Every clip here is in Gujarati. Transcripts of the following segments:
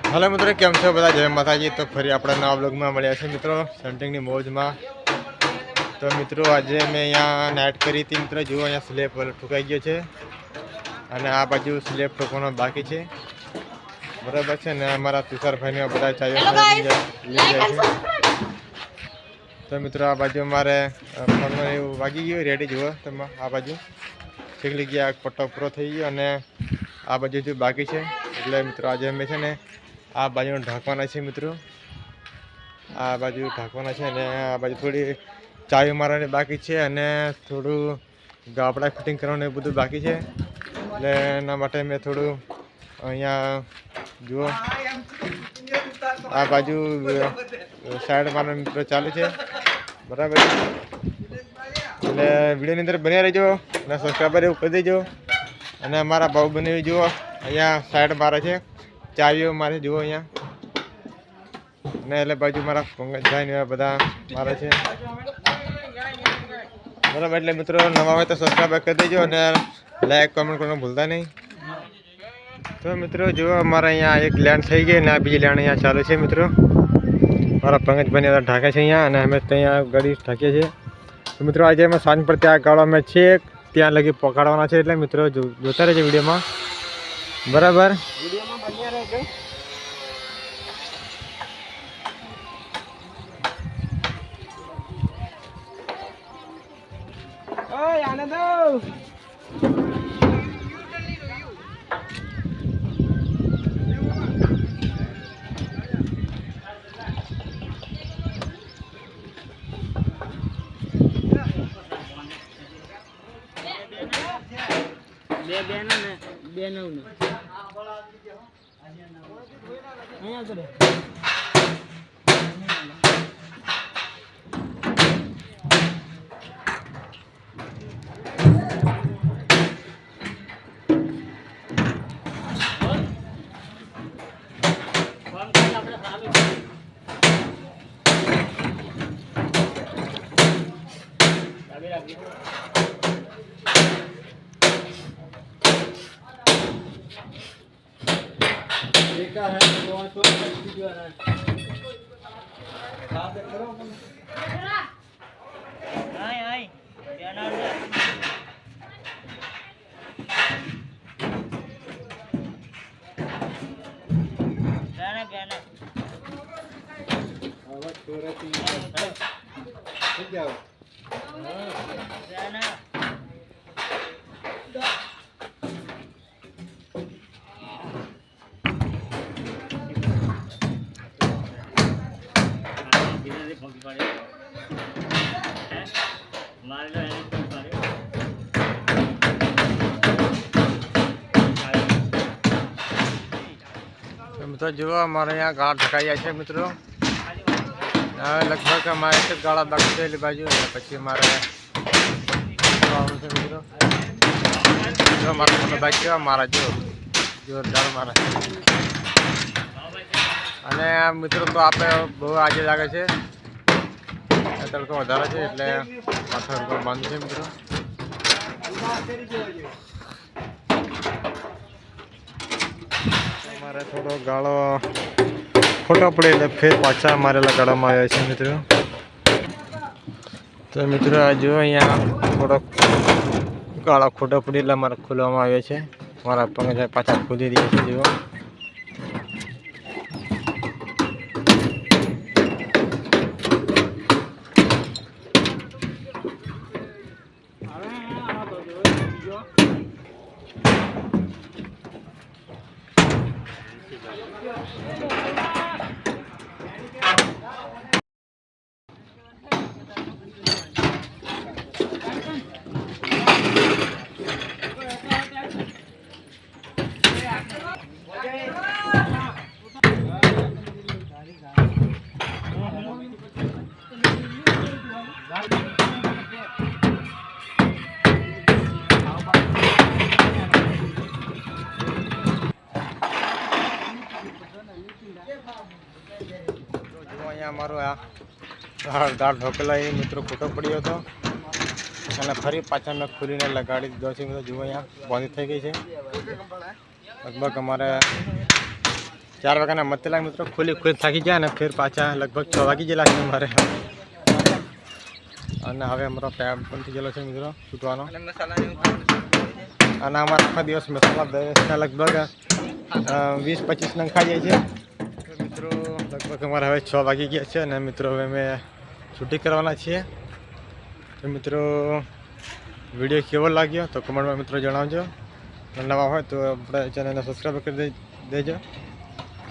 हेलो मित्रों, केम छो बधा? जय माताजी। तो फरी अपना नवा ब्लॉगમાં મળ્યા છે મિત્રો, શન્ટિંગની મોજમાં। તો મિત્રો આજે મેં અહીંયા નાઇટ કરી હતી મિત્રો। જુઓ અહીંયા સ્લેબ ઠોકાઈ ગયો છે અને આ બાજુ સ્લેબ ઠોકવાનો બાકી છે, બરાબર છે ને। અમારા તુષારભાઈને બધા ચાયો લઈ જાય છે। તો મિત્રો આ બાજુ અમારે ફોનમાં એવું વાગી ગયું રેડી। જુઓ તમે આ બાજુ શીખલી ગયા, પટ્ટો પૂરો થઈ ગયો અને આ બાજુ જો બાકી છે। એટલે મિત્રો આજે અમે છે ને આ બાજુ ઢાંકવાના છે મિત્રો, આ બાજુ ઢાંકવાના છે અને આ બાજુ થોડી ચાવી મારવાની બાકી છે અને થોડું ગાબડા ફિટિંગ કરવાનું એ બધું બાકી છે। એટલે એના માટે મેં થોડું અહીંયા જુઓ આ બાજુ સાઈડ મારવાનું મિત્રો ચાલુ છે, બરાબર। એટલે વિડીયોની અંદર બન્યા રહેજો અને સબસ્ક્રાઈબર એવું કરી દેજો। અને અમારા ભાવ બની જુઓ અહીંયા સાઈડ મારે છે, ચાવીઓ મારે જુઓ અહીંયા, અને એટલે બાજુ મારા પંકજભાઈ ને બધા મારે છે, બરાબર। એટલે મિત્રો નવા હોય તો સબસ્ક્રાઈબ કરી દેજો અને લાઈક કોમેન્ટ કરવાનું ભૂલતા નહીં। તો મિત્રો જુઓ અમારે અહીંયા એક લેન્ડ થઈ ગઈ અને આ બીજી લેન્ડ અહીંયા ચાલુ છે મિત્રો। મારા પંકજભાઈ બધા ઢાંકે છે અહીંયા અને અમે ત્યાં ગાડી ઢાંકીએ છીએ। તો મિત્રો આજે અમે સાંજ પર ત્યાં ગાળો અમે છે ત્યાં લગી પકડવાના છે। એટલે મિત્રો જોતા રહેજો વિડીયોમાં, બરાબર। વિડીયોમાં બન્યા રહેજો। ઓય આને દો બે નવ અહીંયા કરે देखा है तो वीडियो आ रहा है साथ करो अपन हाय हाय जाना है जाना आवाज थोड़ा सी ठीक जाओ जाना મિત્રો જુઓ અમારે અહીંયા ગાળા ઢકાઈ જાય છે મિત્રો। લગભગ અમારે એક જ ગાળા બાકી છે એલી બાજુ, અને પછી અમારે છે મિત્રો। જો મારા મોટો બાઈક કેવા મારા જો જોરદાર મારા। અને મિત્રો તો આપણે બહુ આજે લાગે છે, તડકો વધારે છે એટલે માથા ઉપર બંધ છે મિત્રો। મારે થોડો ગાળો ખોટો પડે એટલે ફેર પાછા મારેલા ગાળામાં આવ્યા છે મિત્રો। તો મિત્રો આ જો અહીંયા થોડો ગાળો ખોટો પડી એટલે મારે ખોલવામાં આવ્યો છે। મારા પંકજ પાછા ખોલી દે છે જુઓ। અમારો આ દાળ ઢોકલા એ મિત્રો ખોટો પડ્યો હતો અને ફરી પાછા મેં ખોલીને લગાડી દીધો છે મિત્રો। જુઓ અહીંયા બાંધી થઈ ગઈ છે, લગભગ અમારે 4 વાગ્યાના મતેલા મિત્રો ખુલી થાકી ગયા અને ફેર પાછા લગભગ 6 વાગી ગયેલા છે મારે. અને હવે અમારો ટાઈમ પણ થઈ ગયેલો છે મિત્રો છૂટવાનો. અને અમારા આખા દિવસ મસાલા દસના લગભગ 20-25 નંગ ખાઈ જાય છે. મિત્રો લગભગ અમારે હવે 6 વાગી ગયા છે અને મિત્રો હવે અમે છૂટી કરવાના છીએ. તો મિત્રો વિડીયો કેવો લાગ્યો તો કમેન્ટમાં મિત્રો જણાવજો. નવા હોય તો આપણે ચેનલને સબસ્ક્રાઈબ કરી દેજો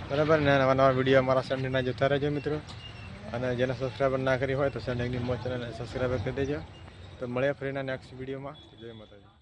બરાબર ને. નવા વિડીયો અમારા ચેનલના જોતા રહેજો મિત્રો. અને જેને સબસ્ક્રાઈબર ના કરી હોય તો ચેનલની ચેનલને સબસ્ક્રાઈબ કરી દેજો. તો મળીએ ફરીના નેક્સ્ટ વિડીયોમાં. જય માતાજી.